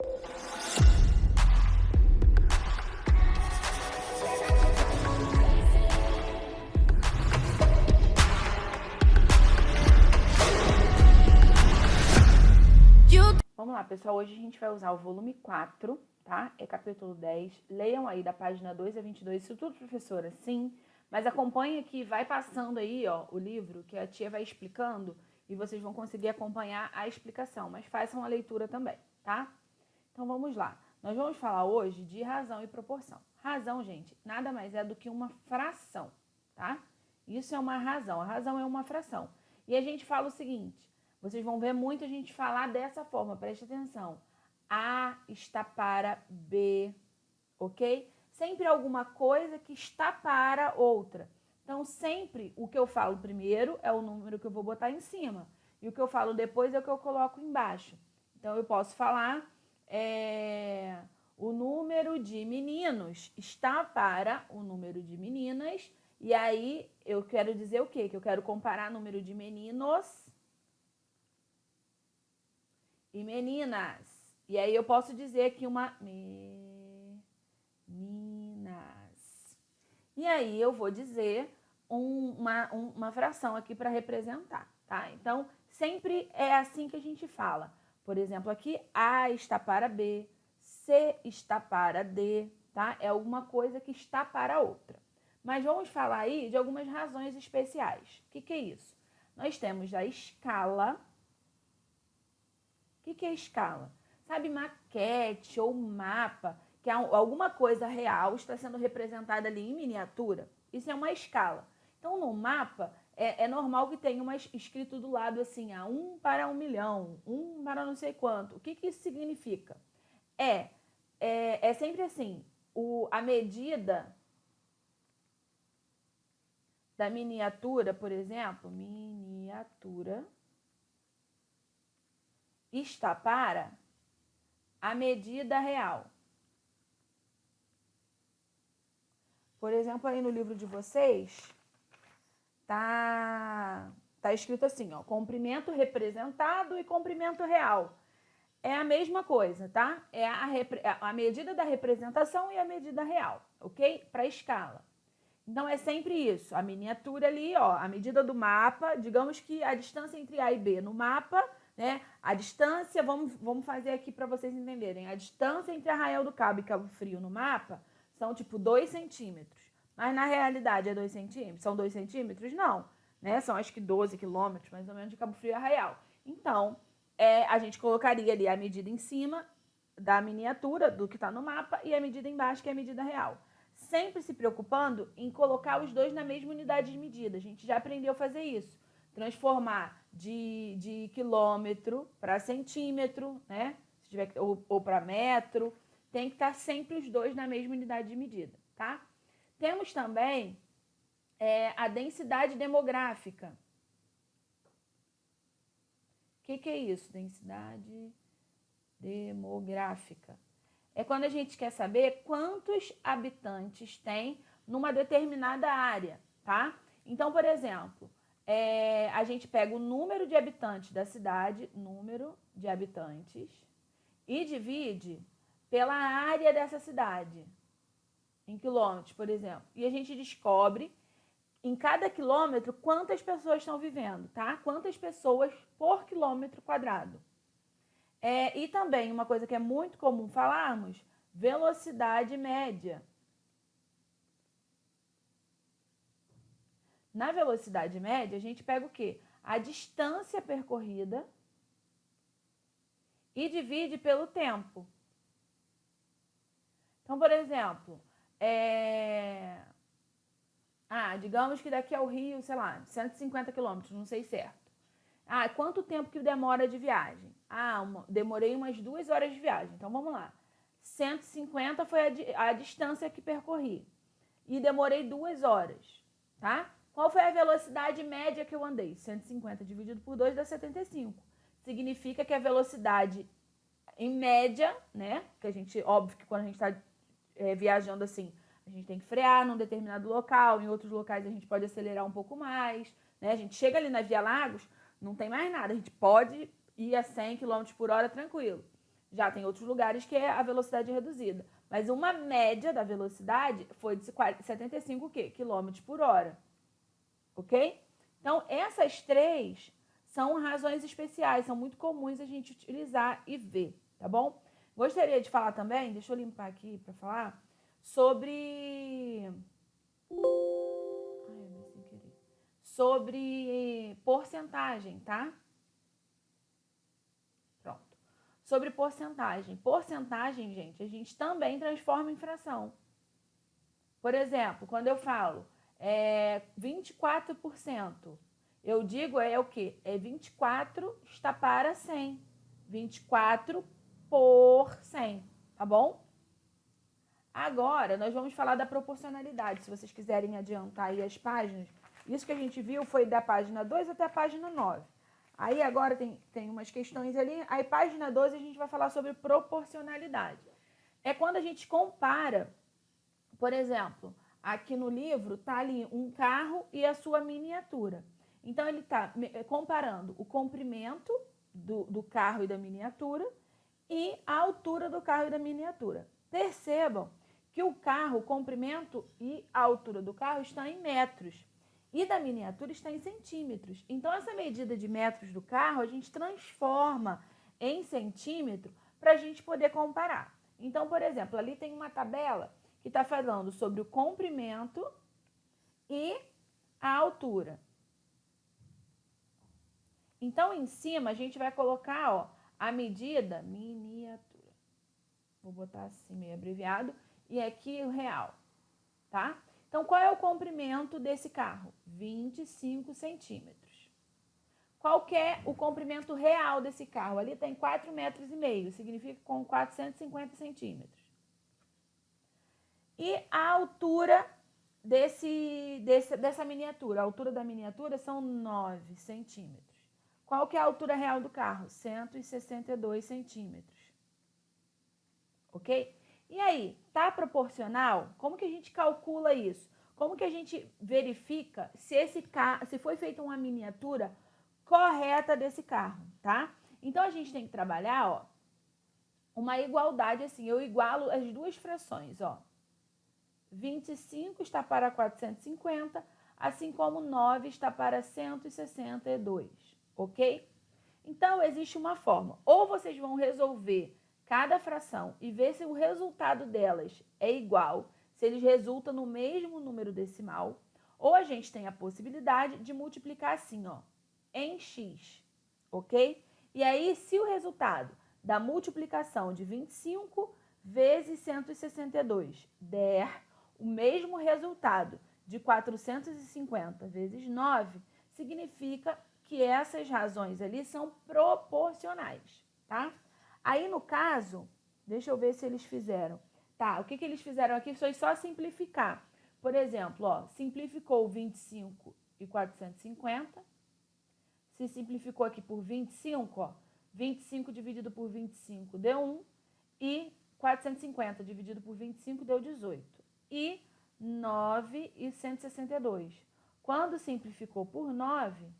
Vamos lá, pessoal, hoje a gente vai usar o volume 4, tá? É capítulo 10. Leiam aí da página 2 a 22. Isso tudo, professora? Sim. Mas acompanhe aqui, vai passando aí, ó, o livro, que a tia vai explicando e vocês vão conseguir acompanhar a explicação. Mas façam a leitura também, tá? Então, vamos lá. Nós vamos falar hoje de razão e proporção. Razão, gente, nada mais é do que uma fração, tá? Isso é uma razão. A razão é uma fração. E a gente fala o seguinte... Vocês vão ver muita gente falar dessa forma, preste atenção. A está para B, ok? Sempre alguma coisa que está para outra. Então, sempre o que eu falo primeiro é o número que eu vou botar em cima. E o que eu falo depois é o que eu coloco embaixo. Então, eu posso falar, o número de meninos está para o número de meninas. E aí, eu quero dizer o quê? Que eu quero comparar o número de meninos e meninas. E aí eu posso dizer aqui uma meninas. E aí eu vou dizer uma fração aqui para representar, tá? Então, sempre é assim que a gente fala. Por exemplo, aqui A está para B, C está para D, tá? É alguma coisa que está para outra. Mas vamos falar aí de algumas razões especiais. O que é isso? Nós temos a escala. O que é escala? Sabe, maquete ou mapa, que é alguma coisa real está sendo representada ali em miniatura? Isso é uma escala. Então, no mapa, é normal que tenha escrito do lado assim, 1 para 1 milhão, 1 para não sei quanto. O que isso significa? É sempre assim, a medida da miniatura, por exemplo, miniatura está para a medida real. Por exemplo, aí no livro de vocês, tá escrito assim, ó, comprimento representado e comprimento real. É a mesma coisa, tá? É a medida da representação e a medida real, ok? Para escala. Então, é sempre isso. A miniatura ali, ó, a medida do mapa, digamos que a distância entre A e B no mapa, né? A distância, vamos fazer aqui para vocês entenderem. A distância entre Arraial do Cabo e Cabo Frio no mapa são tipo 2 centímetros. Mas na realidade é 2 centímetros? São 2 centímetros? Não. Né? São acho que 12 quilômetros, mais ou menos, de Cabo Frio e Arraial. Então, a gente colocaria ali a medida em cima da miniatura, do que está no mapa, e a medida embaixo, que é a medida real. Sempre se preocupando em colocar os dois na mesma unidade de medida. A gente já aprendeu a fazer isso. Transformar de quilômetro para centímetro, né? Se tiver, ou para metro. Tem que estar sempre os dois na mesma unidade de medida, tá? Temos também a densidade demográfica. O que é isso? Densidade demográfica. É quando a gente quer saber quantos habitantes tem numa determinada área, tá? Então, por exemplo, a gente pega o número de habitantes da cidade, número de habitantes, e divide pela área dessa cidade, em quilômetros, por exemplo. E a gente descobre, em cada quilômetro, quantas pessoas estão vivendo, tá? Quantas pessoas por quilômetro quadrado. E também, uma coisa que é muito comum falarmos, velocidade média. Na velocidade média, a gente pega o quê? A distância percorrida e divide pelo tempo. Então, por exemplo, digamos que daqui ao Rio, sei lá, 150 quilômetros, não sei certo. Quanto tempo que demora de viagem? Demorei umas 2 horas de viagem. Então, vamos lá. 150 foi a distância que percorri. E demorei 2 horas, tá? Qual foi a velocidade média que eu andei? 150 dividido por 2 dá 75. Significa que a velocidade, em média, né? Que a gente, óbvio que quando a gente está viajando assim, a gente tem que frear num determinado local. Em outros locais a gente pode acelerar um pouco mais, né? A gente chega ali na Via Lagos, não tem mais nada. A gente pode ir a 100 km por hora tranquilo. Já tem outros lugares que é a velocidade reduzida. Mas uma média da velocidade foi de 75 quilômetros por hora. Ok? Então, essas três são razões especiais, são muito comuns a gente utilizar e ver, tá bom? Gostaria de falar também, deixa eu limpar aqui para falar, sobre... Ai, eu sem querer. Sobre porcentagem, tá? Pronto. Sobre porcentagem. Porcentagem, gente, a gente também transforma em fração. Por exemplo, quando eu falo 24%, eu digo o quê? 24 está para 100. 24 por 100, tá bom? Agora, nós vamos falar da proporcionalidade, se vocês quiserem adiantar aí as páginas. Isso que a gente viu foi da página 2 até a página 9. Aí agora tem umas questões ali. Aí página 12 a gente vai falar sobre proporcionalidade. É quando a gente compara, por exemplo, aqui no livro tá ali um carro e a sua miniatura. Então ele está comparando o comprimento do carro e da miniatura e a altura do carro e da miniatura. Percebam que o carro, o comprimento e a altura do carro estão em metros e da miniatura está em centímetros. Então, essa medida de metros do carro a gente transforma em centímetro para a gente poder comparar. Então, por exemplo, ali tem uma tabela que está falando sobre o comprimento e a altura. Então, em cima, a gente vai colocar a medida miniatura. Vou botar assim, meio abreviado. E aqui o real, tá? Então, qual é o comprimento desse carro? 25 centímetros. Qual que é o comprimento real desse carro? Ali tem 4,5 metros, significa com 450 centímetros. E a altura dessa miniatura? A altura da miniatura são 9 centímetros. Qual que é a altura real do carro? 162 centímetros. Ok? E aí, tá proporcional? Como que a gente calcula isso? Como que a gente verifica se foi feita uma miniatura correta desse carro, tá? Então, a gente tem que trabalhar, uma igualdade assim. Eu igualo as duas frações, 25 está para 450, assim como 9 está para 162, ok? Então, existe uma forma. Ou vocês vão resolver cada fração e ver se o resultado delas é igual, se eles resultam no mesmo número decimal, ou a gente tem a possibilidade de multiplicar assim, em x, ok? E aí, se o resultado da multiplicação de 25 vezes 162 der o mesmo resultado de 450 vezes 9, significa que essas razões ali são proporcionais, tá? Aí, no caso, deixa eu ver se eles fizeram. Tá, o que eles fizeram aqui foi só simplificar. Por exemplo, simplificou 25 e 450. Se simplificou aqui por 25, 25 dividido por 25 deu 1. E 450 dividido por 25 deu 18. E 9 e 162. Quando simplificou por 9,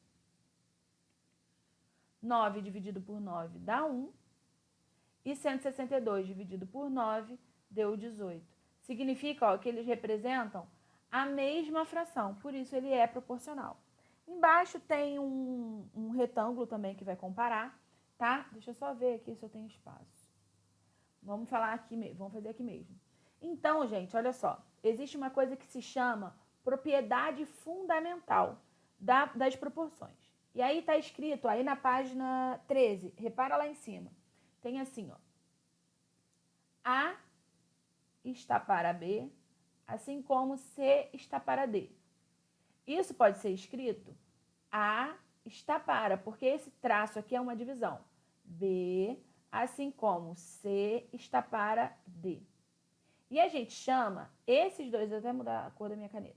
9 dividido por 9 dá 1. E 162 dividido por 9 deu 18. Significa que eles representam a mesma fração, por isso ele é proporcional. Embaixo tem um retângulo também que vai comparar, tá? Deixa eu só ver aqui se eu tenho espaço. Vamos falar aqui mesmo, vamos fazer aqui mesmo. Então, gente, olha só. Existe uma coisa que se chama propriedade fundamental das proporções. E aí está escrito, aí na página 13, repara lá em cima. Tem assim, A está para B, assim como C está para D. Isso pode ser escrito A está para, porque esse traço aqui é uma divisão. B, assim como C está para D. E a gente chama esses dois, vou até mudar a cor da minha caneta.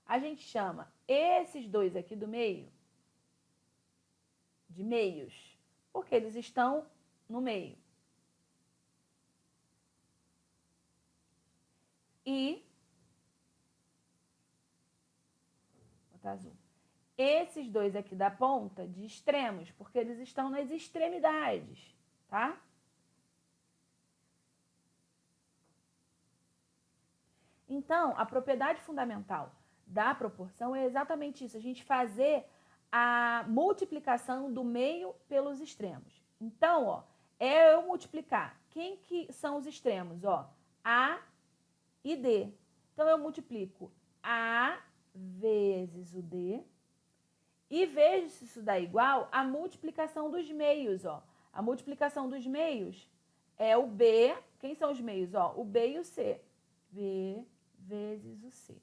A gente chama esses dois aqui do meio de meios, porque eles estão no meio. E vou botar azul. Esses dois aqui da ponta de extremos, porque eles estão nas extremidades, tá? Então, a propriedade fundamental da proporção é exatamente isso, a gente fazer a multiplicação do meio pelos extremos. Então, ó, é eu multiplicar. Quem que são os extremos? Ó, A e D. Então, eu multiplico A vezes o D e vejo se isso dá igual a multiplicação dos meios, ó. A multiplicação dos meios é o B. Quem são os meios? Ó, o B e o C. B vezes o C.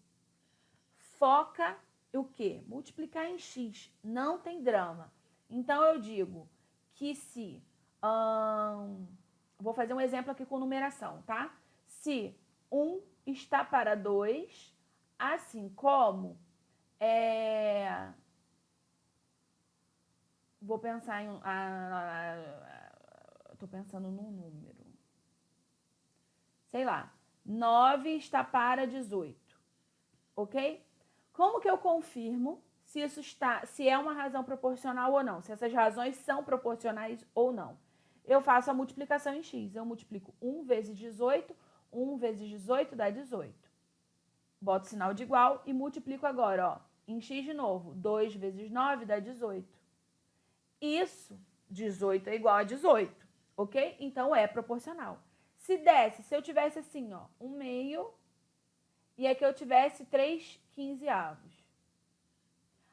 Foca o quê? Multiplicar em X. Não tem drama. Então, eu digo que se... vou fazer um exemplo aqui com numeração, tá? Se 1 está para 2, assim como... Vou pensar em... Estou pensando num número. Sei lá. 9 está para 18. Ok? Como que eu confirmo se isso se é uma razão proporcional ou não? Se essas razões são proporcionais ou não? Eu faço a multiplicação em x. Eu multiplico 1 vezes 18. 1 vezes 18 dá 18. Boto o sinal de igual e multiplico agora, ó, em x de novo. 2 vezes 9 dá 18. Isso, 18 é igual a 18, ok? Então, é proporcional. Se eu tivesse assim, ó, 1 meio, e aqui eu tivesse 3 quinzeavos.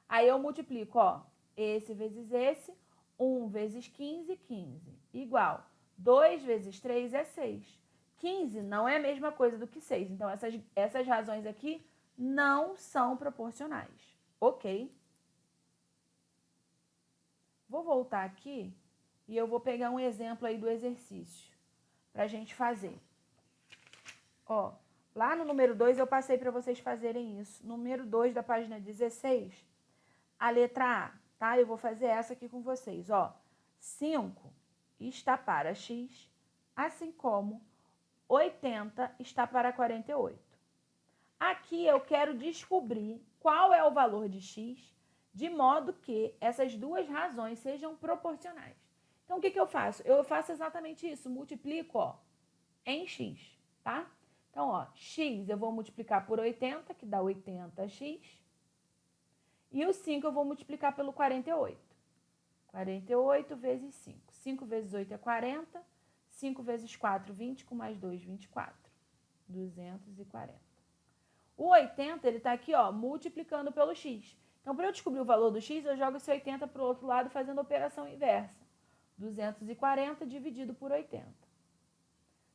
Aí eu multiplico, ó, esse vezes esse, 1 vezes 15, 15, igual. 2 vezes 3 é 6. 15 não é a mesma coisa do que 6. Então, essas razões aqui não são proporcionais, ok? Vou voltar aqui e eu vou pegar um exemplo aí do exercício para a gente fazer. Ó, lá no número 2 eu passei para vocês fazerem isso. Número 2 da página 16, a letra A, tá? Eu vou fazer essa aqui com vocês, ó. 5 está para x, assim como 80 está para 48. Aqui eu quero descobrir qual é o valor de x, de modo que essas duas razões sejam proporcionais. Então, o que eu faço? Eu faço exatamente isso, multiplico, ó, em x, tá? Então, ó, x eu vou multiplicar por 80, que dá 80x, e o 5 eu vou multiplicar pelo 48. 48 vezes 5. 5 vezes 8 é 40, 5 vezes 4, 20, com mais 2, 24. 240. O 80, ele tá aqui, ó, multiplicando pelo x. Então, para eu descobrir o valor do x, eu jogo esse 80 para o outro lado fazendo a operação inversa. 240 dividido por 80.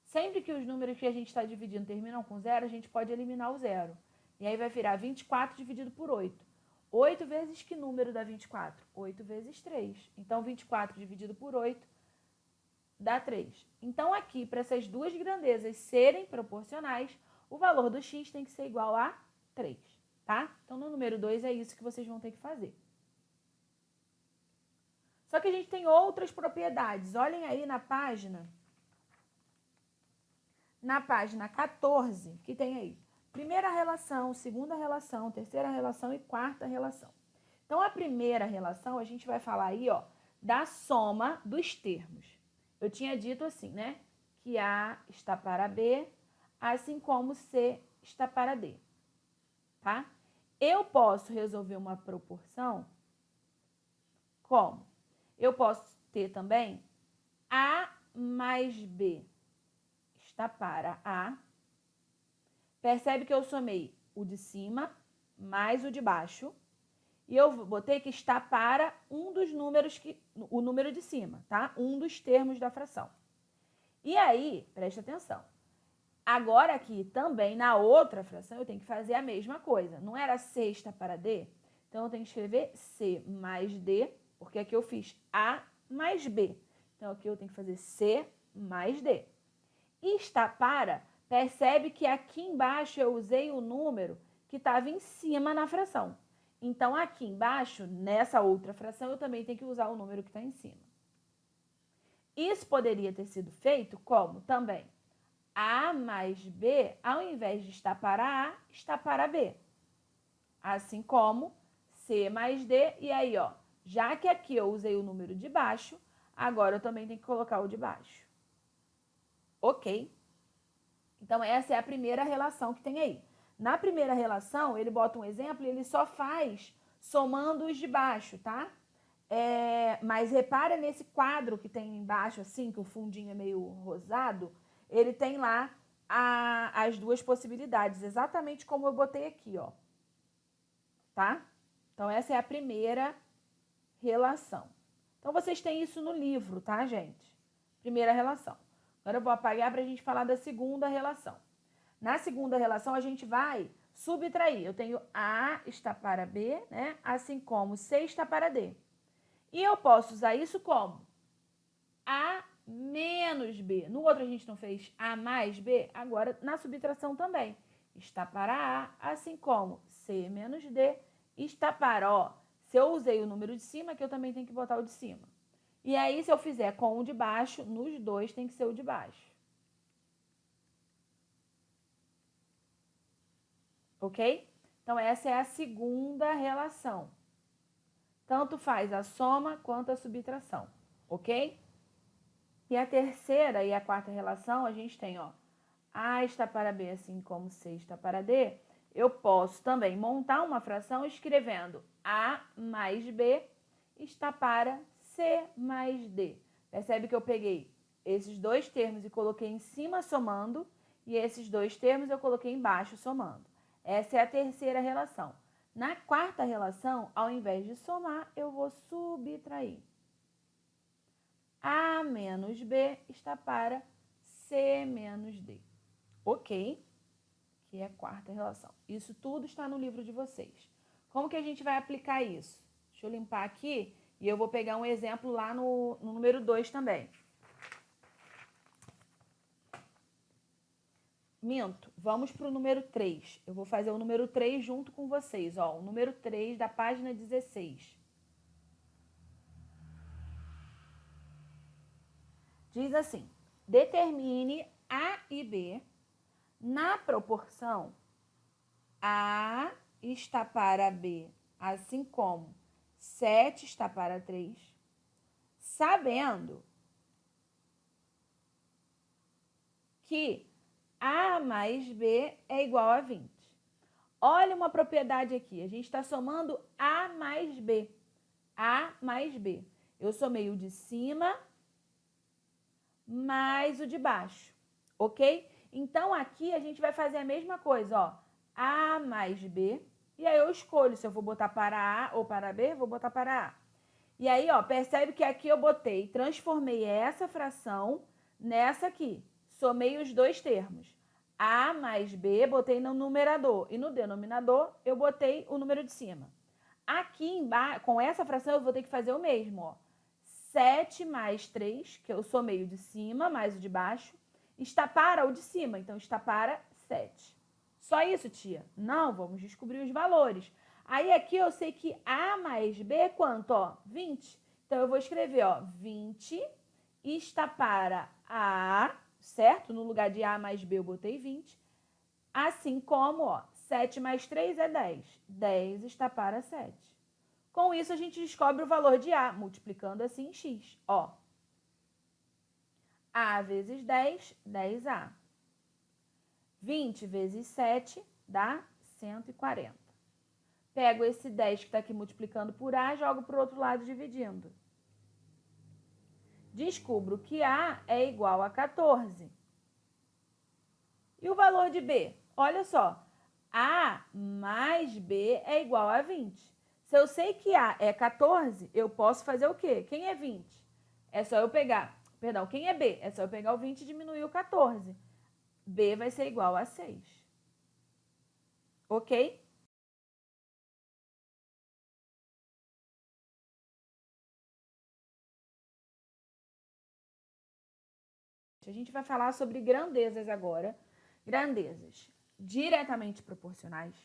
Sempre que os números que a gente está dividindo terminam com zero, a gente pode eliminar o zero. E aí vai virar 24 dividido por 8. 8 vezes que número dá 24? 8 vezes 3. Então, 24 dividido por 8 dá 3. Então, aqui, para essas duas grandezas serem proporcionais, o valor do x tem que ser igual a 3. Tá? Então, no número 2 é isso que vocês vão ter que fazer. Só que a gente tem outras propriedades. Olhem aí na página 14, que tem aí primeira relação, segunda relação, terceira relação e quarta relação. Então, a primeira relação, a gente vai falar aí, ó, da soma dos termos. Eu tinha dito assim, né? Que A está para B, assim como C está para D. Tá? Eu posso resolver uma proporção como? Eu posso ter também A mais B está para A. Percebe que eu somei o de cima mais o de baixo. E eu botei que está para um dos números, o número de cima, tá? Um dos termos da fração. E aí, preste atenção. Agora aqui também, na outra fração, eu tenho que fazer a mesma coisa. Não era C está para D? Então, eu tenho que escrever C mais D, porque aqui eu fiz A mais B. Então, aqui eu tenho que fazer C mais D. E está para, percebe que aqui embaixo eu usei o número que estava em cima na fração. Então, aqui embaixo, nessa outra fração, eu também tenho que usar o número que está em cima. Isso poderia ter sido feito como também A mais B, ao invés de estar para A, está para B. Assim como C mais D, e aí, ó, já que aqui eu usei o número de baixo, agora eu também tenho que colocar o de baixo. Ok? Então, essa é a primeira relação que tem aí. Na primeira relação, ele bota um exemplo e ele só faz somando os de baixo, tá? Mas repara nesse quadro que tem embaixo, assim, que o fundinho é meio rosado, ele tem lá as duas possibilidades, exatamente como eu botei aqui, ó. Tá? Então, essa é a primeira relação. Então, vocês têm isso no livro, tá, gente? Primeira relação. Agora, eu vou apagar para a gente falar da segunda relação. Na segunda relação, a gente vai subtrair. Eu tenho A está para B, né? Assim como C está para D. E eu posso usar isso como A menos B. No outro a gente não fez A mais B? Agora, na subtração também. Está para A, assim como C menos D está para, ó. Se eu usei o número de cima, que eu também tenho que botar o de cima. E aí, se eu fizer com o de baixo, nos dois tem que ser o de baixo. Ok? Então, essa é a segunda relação. Tanto faz a soma quanto a subtração. Ok? E a terceira e a quarta relação, a gente tem, ó, A está para B, assim como C está para D. Eu posso também montar uma fração escrevendo A mais B está para C mais D. Percebe que eu peguei esses dois termos e coloquei em cima somando, e esses dois termos eu coloquei embaixo somando. Essa é a terceira relação. Na quarta relação, ao invés de somar, eu vou subtrair. A menos B está para C menos D. Ok? Que é a quarta relação. Isso tudo está no livro de vocês. Como que a gente vai aplicar isso? Deixa eu limpar aqui e eu vou pegar um exemplo lá no número 2 também. Minto, vamos para o número 3. Eu vou fazer o número 3 junto com vocês. Ó, o número 3 da página 16. Diz assim, determine A e B na proporção A está para B, assim como 7 está para 3, sabendo que A mais B é igual a 20. Olha uma propriedade aqui, a gente está somando A mais B. A mais B. Eu somei o de cima mais o de baixo, ok? Então, aqui a gente vai fazer a mesma coisa, ó. A mais B. E aí eu escolho se eu vou botar para A ou para B, vou botar para A. E aí, ó, percebe que aqui eu botei, transformei essa fração nessa aqui. Somei os dois termos. A mais B, botei no numerador. E no denominador, eu botei o número de cima. Aqui embaixo, com essa fração, eu vou ter que fazer o mesmo, ó. 7 mais 3, que eu somei o de cima mais o de baixo, está para o de cima, então está para 7. Só isso, tia? Não, vamos descobrir os valores. Aí aqui eu sei que A mais B é quanto? Ó, 20. Então eu vou escrever, ó, 20 está para A, certo? No lugar de A mais B eu botei 20. Assim como, ó, 7 mais 3 é 10. 10 está para 7. Com isso, a gente descobre o valor de A, multiplicando assim em x. Ó, A vezes 10, 10A. 20 vezes 7 dá 140. Pego esse 10 que está aqui multiplicando por A, jogo para o outro lado dividindo. Descubro que A é igual a 14. E o valor de B? Olha só, A mais B é igual a 20. Se eu sei que A é 14, eu posso fazer o quê? Quem é 20? É só eu pegar, perdão, quem é B? É só eu pegar o 20 e diminuir o 14. B vai ser igual a 6. Ok? A gente vai falar sobre grandezas agora. Grandezas diretamente proporcionais,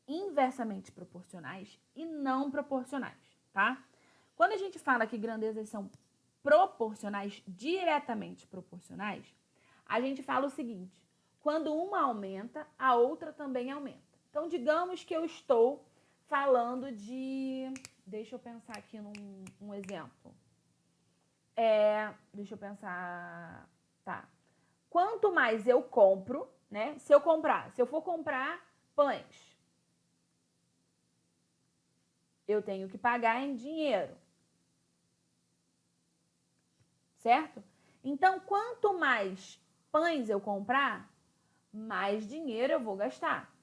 inversamente proporcionais e não proporcionais, tá? Quando a gente fala que grandezas são proporcionais, diretamente proporcionais, a gente fala o seguinte: quando uma aumenta, a outra também aumenta. Então, digamos que eu estou falando de... Deixa eu pensar aqui num exemplo. Deixa eu pensar... Tá. Quanto mais eu compro, né? Se eu for comprar pães, eu tenho que pagar em dinheiro. Certo? Então, quanto mais pães eu comprar, mais dinheiro eu vou gastar.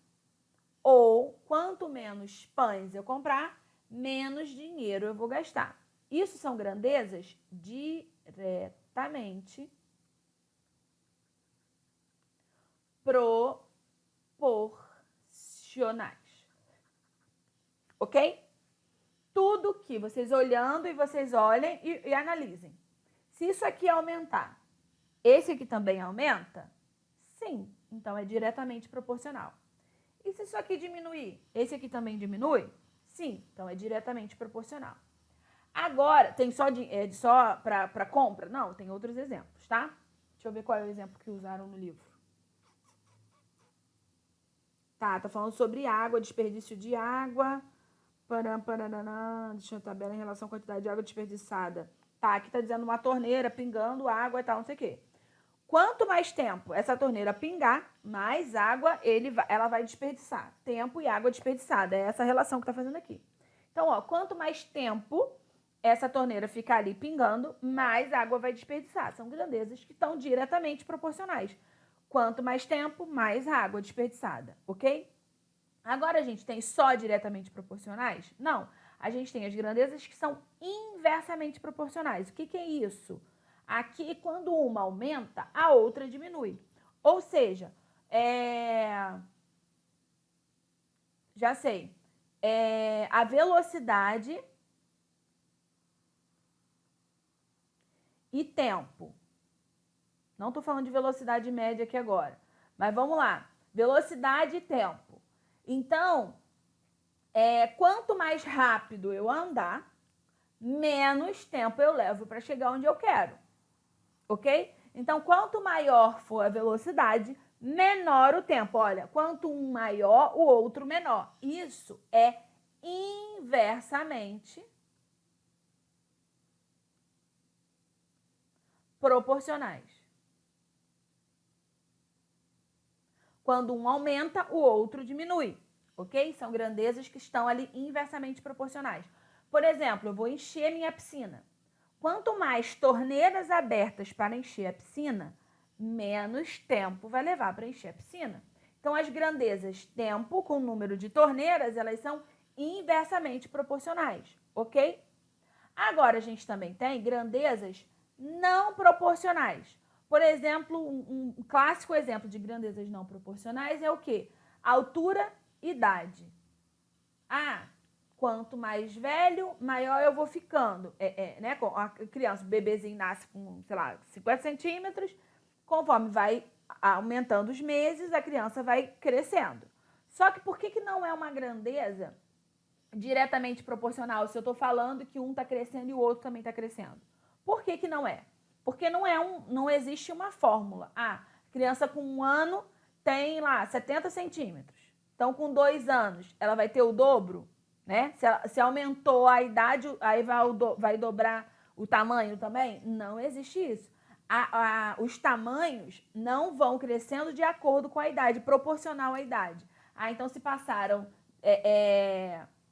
Ou, quanto menos pães eu comprar, menos dinheiro eu vou gastar. Isso são grandezas diretamente proporcionais. Ok? Tudo que vocês olhando e vocês olhem e analisem. Se isso aqui aumentar, esse aqui também aumenta? Sim, então é diretamente proporcional. E se isso aqui diminuir, esse aqui também diminui? Sim, então é diretamente proporcional. Agora, tem só para compra? Não, tem outros exemplos, tá? Deixa eu ver qual é o exemplo que usaram no livro. Tá falando sobre água, desperdício de água. Deixa eu tabela em relação à quantidade de água desperdiçada. Tá, aqui tá dizendo uma torneira pingando água e tal, não sei o quê. Quanto mais tempo essa torneira pingar, mais água ela vai desperdiçar. Tempo e água desperdiçada. É essa relação que tá fazendo aqui. Então, ó, quanto mais tempo essa torneira ficar ali pingando, mais água vai desperdiçar. São grandezas que estão diretamente proporcionais. Quanto mais tempo, mais água desperdiçada, ok? Agora a gente tem só diretamente proporcionais? Não. A gente tem as grandezas que são inversamente proporcionais. O que é isso? Aqui, quando uma aumenta, a outra diminui. Ou seja, já sei, a velocidade e tempo. Não estou falando de velocidade média aqui agora, mas vamos lá. Velocidade e tempo. Então, quanto mais rápido eu andar, menos tempo eu levo para chegar onde eu quero. Ok? Então, quanto maior for a velocidade, menor o tempo. Olha, quanto um maior, o outro menor. Isso é inversamente proporcionais. Quando um aumenta, o outro diminui. Ok? São grandezas que estão ali inversamente proporcionais. Por exemplo, eu vou encher minha piscina. Quanto mais torneiras abertas para encher a piscina, menos tempo vai levar para encher a piscina. Então, as grandezas tempo com o número de torneiras, elas são inversamente proporcionais, ok? Agora, a gente também tem grandezas não proporcionais. Por exemplo, um clássico exemplo de grandezas não proporcionais é o quê? Altura e idade. Quanto mais velho, maior eu vou ficando. Né? A criança, o bebezinho nasce com, sei lá, 50 centímetros. Conforme vai aumentando os meses, a criança vai crescendo. Só que por que não é uma grandeza diretamente proporcional se eu estou falando que um está crescendo e o outro também está crescendo? Por que não é? Porque não existe uma fórmula. Criança com 1 ano tem lá 70 centímetros. Então, com 2 anos, ela vai ter o dobro? Né? Se aumentou a idade, aí vai dobrar o tamanho também? Não existe isso. Os tamanhos não vão crescendo de acordo com a idade, proporcional à idade. Então, se passaram...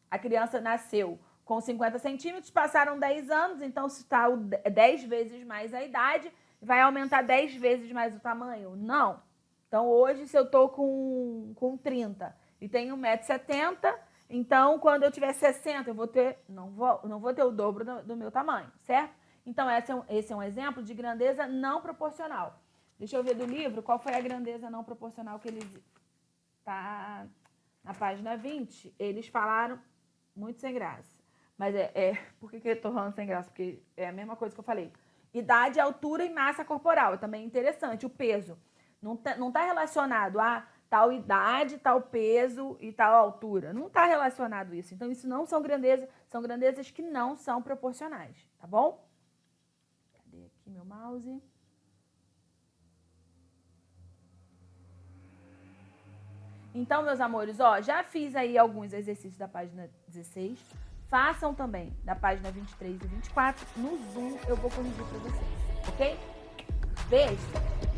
a criança nasceu com 50 centímetros, passaram 10 anos, então se está 10 vezes mais a idade, vai aumentar 10 vezes mais o tamanho? Não. Então, hoje, se eu estou com 30 e tenho 1,70 m, então, quando eu tiver 60, eu não vou ter o dobro do meu tamanho, certo? Então, esse é um exemplo de grandeza não proporcional. Deixa eu ver do livro qual foi a grandeza não proporcional que eles... Tá na página 20, eles falaram muito sem graça. Mas por que eu tô falando sem graça? Porque é a mesma coisa que eu falei. Idade, altura e massa corporal. É também interessante. O peso não tá relacionado a tal idade, tal peso e tal altura. Não está relacionado isso. Então, isso não são grandezas, são grandezas que não são proporcionais, tá bom? Cadê aqui meu mouse? Então, meus amores, já fiz aí alguns exercícios da página 16. Façam também da página 23 e 24. No Zoom, eu vou corrigir para vocês, ok? Beijo!